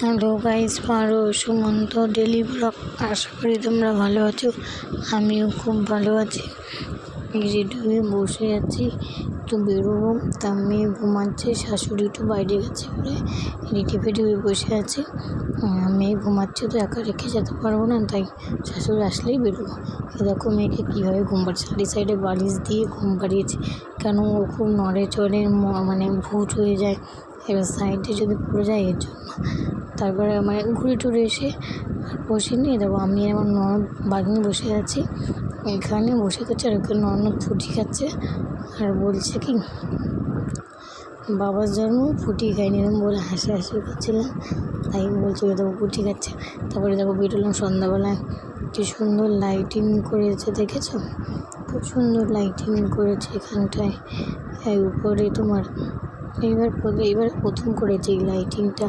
Hello guys, পারো Sumanta daily blog. আশা করি তোমরা ভালো আছো। আমিও খুব ভালো আছি। রেডি হয়ে বসে আছি, একটু বেরোবো। তা মেয়ে ঘুমাচ্ছে, শাশুড়ি একটু বাইরে গেছে বলে রেডি ফেডি হয়ে বসে আছে। মেয়ে ঘুমাচ্ছে তো একা রেখে যেতে পারবো না, তাই শাশুড়ি আসলেই বেরোবো। দেখো মেয়েকে কীভাবে ঘুম পাড়ছে, সাইডে বালিশ দিয়ে ঘুম পাড়িয়েছে। কেন ও খুব নড়ে চড়ে, মানে ভূত হয়ে যায়। এবার সাইডে যদি পড়ে যায় এর জন্য। তারপরে ঘুরে টুরে এসে আর বসে নিয়ে দেবো। আমি আমার ননদ বাগনি বসে আছি, এখানে বসে করছে। আর ওখানে ননদ ফুটি খাচ্ছে আর বলছে কি বাবার জন্ম ফুটি খাইনি, এরকম বলে হাসি করছিলাম। তাই বলছে দেখো ফুটি খাচ্ছে। তারপরে দেখো বেরোলাম সন্ধ্যাবেলায়, কি সুন্দর লাইটিং করেছে দেখেছো? খুব সুন্দর লাইটিং করেছে এখানটায়। উপরে তোমার এইবার প্রথম করেছে এই লাইটিংটা।